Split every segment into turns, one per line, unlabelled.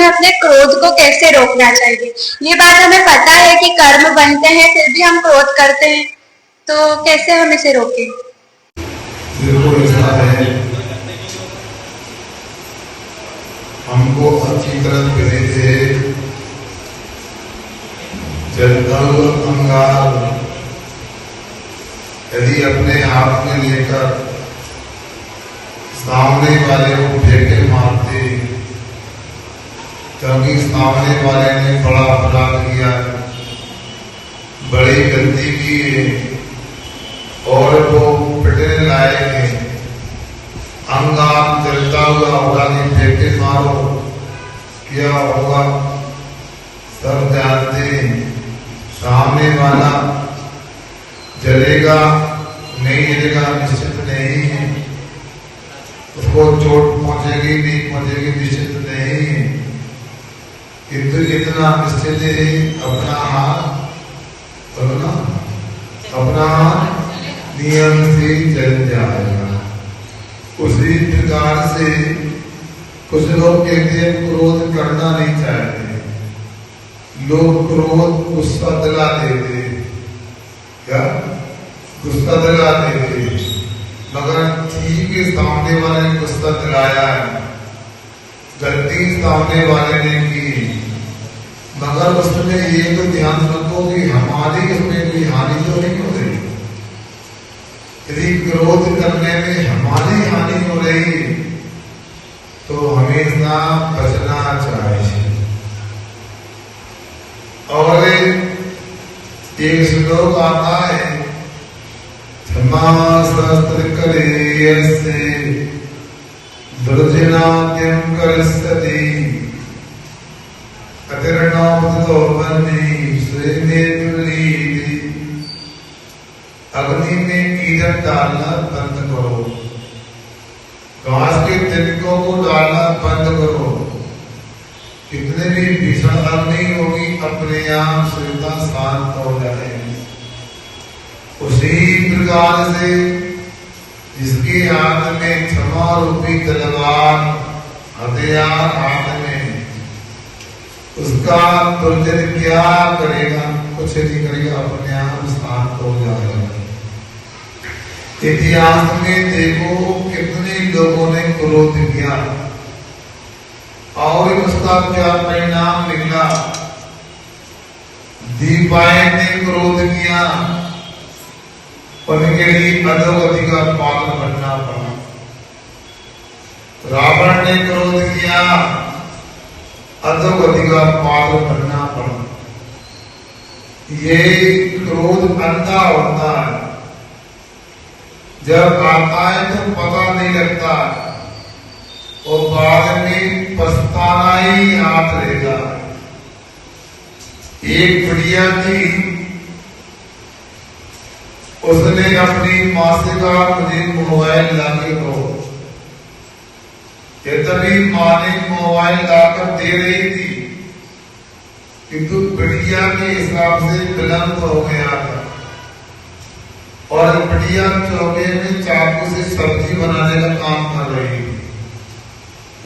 अपने क्रोध को कैसे रोकना चाहिए। ये बात हमें पता है कि कर्म बनते हैं फिर भी हम क्रोध करते हैं, तो कैसे हम इसे रोकें।
देखो ऐसा है, हमको अच्छी तरह करे थे जलदल अंगार यदि अपने हाथ में लेकर सामने वाले को फेंके मारते, क्योंकि सामने वाले ने बड़ा अपराध किया, बड़ी गलती की है और वो पिटने लायक है, अंगार जलता हुआ होगा कि फेंके मारो, क्या होगा सब जानते हैं। सामने वाला जलेगा नहीं जलेगा निश्चित नहीं है, उसको चोट पहुंचेगी नहीं पहुंचेगी निश्चित नहीं है, किंतु इतना निश्चित है अपना हाथ अपना नियम से चल जाएगा। उसी प्रकार से कुछ लोग कहते हैं क्रोध करना नहीं चाहते, लोग क्रोध गुस्सा दिला देते, क्या गुस्सा दिला देते, मगर ठीक है सामने वाले ने गुस्सा दिलाया है, गलती सामने वाले ने की, मगर उसमें ये तो ध्यान रखो कि हमारी उसमें कोई हानि तो नहीं हो रही। यदि क्रोध करने में हमारी हानि हो रही तो हमेशा बचना चाहिए। और एक श्लोक आता है, क्षमा शास्त्र करे से दुर्जनात्यम करस्यति अतिरणो बन्नी स्वयं अग्नि में ईंधन डालना बंद करो, घास के तिनकों को डालना बंद करो, कितने भी भीषण अग्नि होगी अपने आप श्वेता शांत हो जाएगी। उसी प्रकार से जिसके हाथ में क्षमा रूपी तलवार हथियार हाथ में, उसका दुर्जन क्या करेगा, कुछ नहीं करेगा, अपने आप शांत हो जाएगा। इतिहास में देखो कितने लोगों ने क्रोध किया और उसका क्या परिणाम निकला। दीपाय ने क्रोध किया, उनके लिए अधोगति का पात्र बनना पड़ा। रावण ने क्रोध किया, अधोगति का पात्र बनना पड़ा। ये क्रोध अंधा होता है, जब आता है तो पता नहीं लगता और बाद में पछताना ही हाथ रहेगा। एक बुढ़िया थी, उसने अपनी मां से कहा मुझे मोबाइल लाके दो, तभी मां ने मोबाइल लाकर दे रही थी, किंतु बुढ़िया के हिसाब से विलंब हो गया था और बुढ़िया चौके में चाकू से सब्जी बनाने का काम कर रही थी।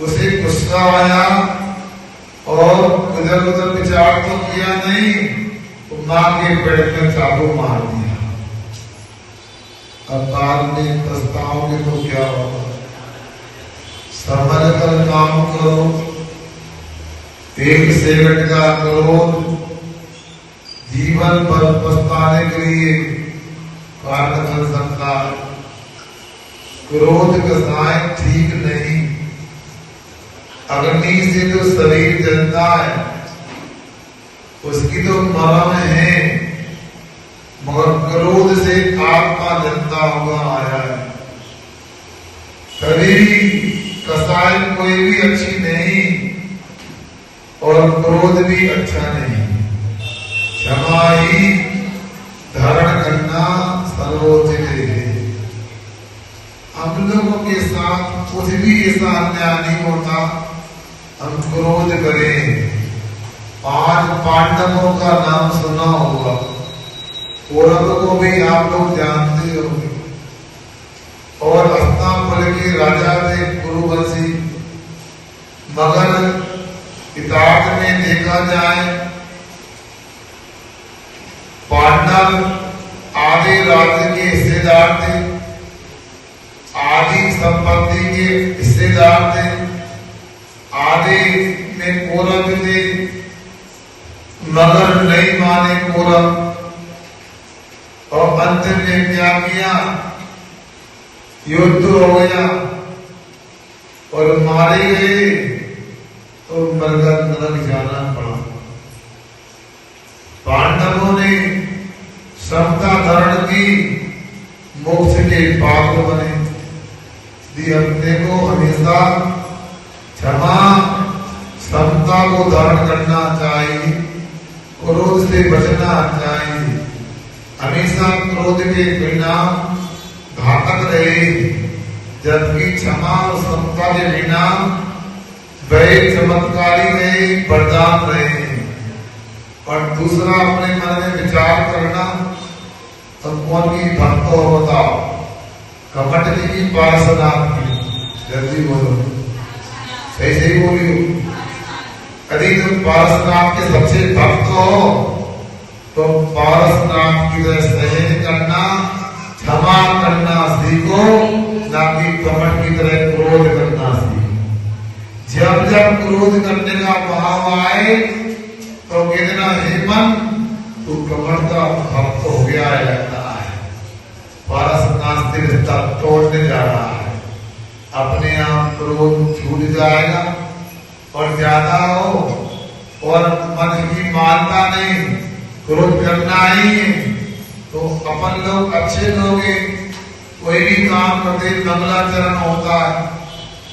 उसे गुस्सा आया और इधर उधर विचार तो किया नहीं, तो मां के पेट में चाकू मार दिया। अब बाद में पछताओगे तो क्या होगा। संभल कर काम करो, एक सेकंड का क्रोध जीवन भर पछताने के लिए कारण बन सकता है। क्रोध कसाय ठीक नहीं, अग्नि से जो शरीर जलता है उसकी तो मरम है, मगर क्रोध से आत्मा जलता हुआ आया है। कभी कसाय कोई भी अच्छी नहीं और क्रोध भी अच्छा नहीं। क्षमा ही धारण करना सर्वोच्च है। हम लोगों के साथ कुछ भी ऐसा अन्याय नहीं होता हम क्रोध करें। 5 पांडवों का नाम सुना होगा, कौरव को भी आप लोग जानते होंगे, और हस्तिनापुर के राजा थे कुरुवंशी, मगर पिता देखा जाए, पांडव आदि राज्य के हिस्सेदार थे, आदि संपत्ति के हिस्सेदार थे, आदि में कौरव थे, मगर नहीं माने कौरव, और अंत में क्या किया, युद्ध हो गया और मारे गए तो नरक जाना पड़ा। पांडवों ने समता धारण की, मोक्ष के पात्र बने। अपने को हमेशा क्षमा समता को धारण करना चाहिए, क्रोध से बचना चाहिए। हमेशा क्रोध के परिणाम घातक रहे, जबकि क्षमा और समता के परिणाम वह चमत्कारी रहे, वरदान रहे। और दूसरा, अपने मन में विचार करना, तो कौन की भक्त हो बताओ, कपट की पार्श्वनाथ की, जल्दी बोलो, सही सही बोलियो। यदि तुम पार्श्वनाथ के सबसे भक्त हो तो पार्श्वनाथ की तरह सहन करना, क्षमा करना सीखो, ना कि कपट की तरह क्रोध करना सीखो। जब जब क्रोध करने का भाव आए तो कहना, हे मन, तू कपट का भक्त हो गया है लगता है, पारसनाथ से रिश्ता तोड़ने जा रहा है। अपने आप क्रोध छूट जाएगा और ज्यादा हो और मन की मानता नहीं, क्रोध करना ही है। तो अपन लोग अच्छे लोग हैं, कोई भी काम करते मंगलाचरण होता है,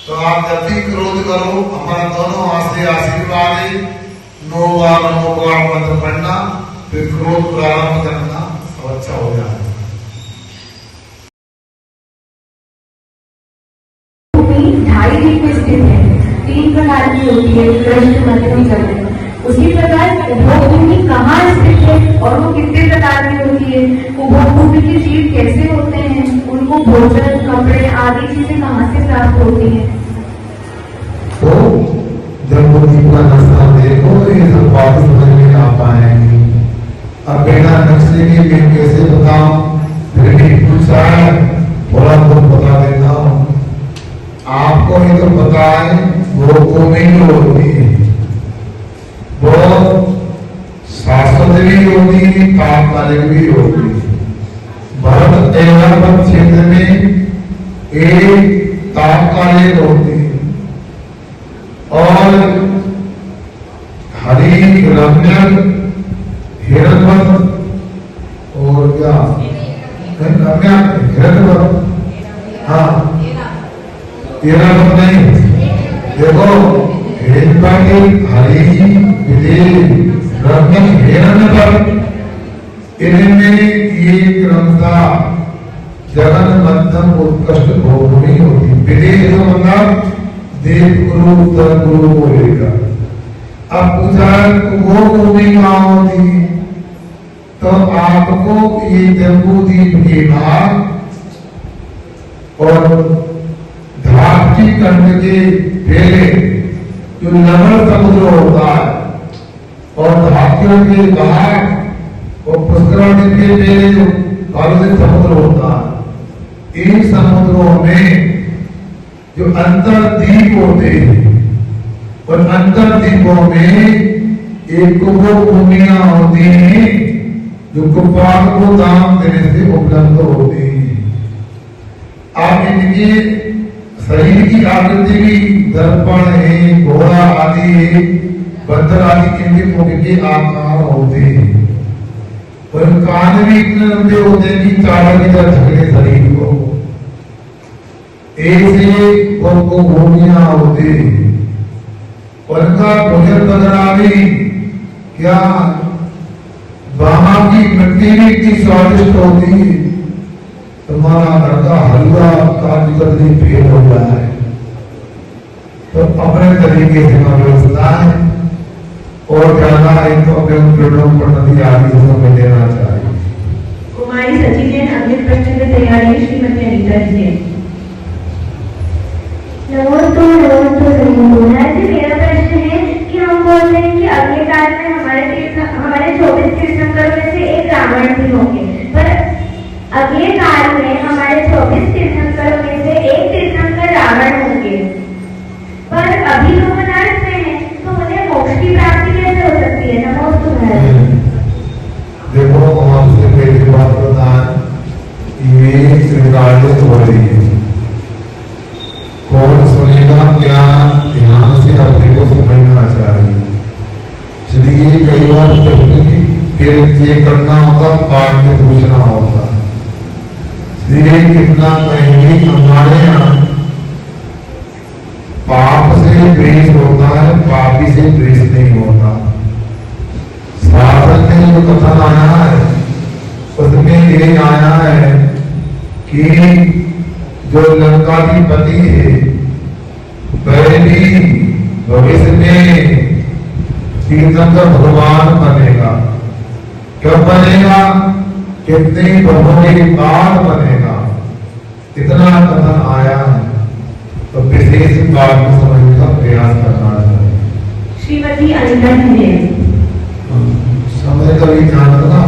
तो आप जब भी क्रोध करो, हमारा दोनों हाथ से आशीर्वाद है, 9 बार नमो मंत्र पढ़ना, फिर क्रोध प्रारंभ करना, सब अच्छा हो जाए।
ढाई दिख में स्थित है, 3 प्रकार की होती है, कृष्ण मध्यम जगत। उसी प्रकार उपभोग भूमि कहाँ स्थित है और वो कितने प्रकार की होती है, उपभोग भूमि के जीव कैसे होते हैं, उनको भोजन, कपड़े आदि चीजें कहाँ से प्राप्त होती है।
तो जब वो जीव का नक्शा देखो तो ये सब बातें समझ में आ पाएंगी। अब बिना नक्शे के मैं कैसे बताऊं, फिर भी पूछा है, थोड़ा बहुत बता देता हूँ आपको। ये तो पता है वो भूमि होती है, वो शाश्वत भी होती है, तात्कालिक भी होती है। भरत एवं क्षेत्र में एक तात्कालिक होती है और हरि रम्यक हिरणवत और क्या रम्यक हिरणवत, हाँ हिरणवत नहीं, देखो हिरणवत हरि रम्यक हिरणवत, इनमें ये क्रमता जगन मध्यम उत्कृष्ट भूमि होती। विदेश मतलब देव गुरु उत्तर गुरु को लेकर। अब पूछा वो भूमि कहाँ होती है, तो आपको ये जम्बूद्वीप के भाग और धात्री कंठ के पहले जो लवण समुद्र होता है और धातियों के भाग और पुष्करणी के पहले जो कालोनी समुद्र होता है, इन समुद्रों में जो अंतरद्वीप होते हैं और अंतरद्वीपों में एक वो भूमियां होती हैं जो कुपाल को दान देने से उपलब्ध होती हैं। आप इनके शरीर की आकृति भी दर्पण है, घोड़ा आदि है, बंदर आदि इनके मुख के आकार होते हैं और कान भी इतने लंबे होते हैं कि चावल की तरह झगड़े शरीर को ऐसे वो भूमियां होती। उनका भोजन वगैरह भी क्या, वहां की मिट्टी भी इतनी स्वादिष्ट होती, तुम्हारा घर का हलवा काजू कतली फेल हो जाए। तो अपने तरीके से व्यवस्था है और जाना है तो अपने पेड़ों पर नदी आदि में लेना चाहिए।
कुमारी सची ने अगले प्रश्न की तैयारी श्रीमती अनीता जी ने।
नमोस्तु नमोस्तु नमोस्तु। मेरा प्रश्न है कि हम बोलते हैं कि अग्नि
कलिकाल में हमारे 24 तीर्थंकरों में से एक रावण भी होंगे, पर अगले काल में हमारे 24 तीर्थंकरों में से एक तीर्थंकर रावण होंगे। पर अभी लोग अनर्थ में हैं, तो उन्हें मोक्ष की प्राप्ति कैसे हो सकती है? नमोस्तु महाराज।
देखो आपसे पहली बात बताएं, ये त्रिकालिक हो रही है। कौन सुनेगा क्या ध्यान से अपने को समझना चाहिए। इसलिए कई बार फिर ये करना होगा, बाद में पूछना होगा। इसलिए कितना कहेंगे हमारे यहाँ पाप से द्वेष होता है, पापी से द्वेष नहीं होता। शास्त्र में जो कथन आया है उसमें ये आया है कि जो लंकाधिपति है वह भी भविष्य में तीर्थंकर भगवान बनेगा। कब बनेगा? कितने बहुओं के बाद बनेगा। इतना कथन आया है, तो विशेष बात को समझने का प्रयास करना चाहिए।
श्रीमती अनिता जी
समय का भी ध्यान रखना।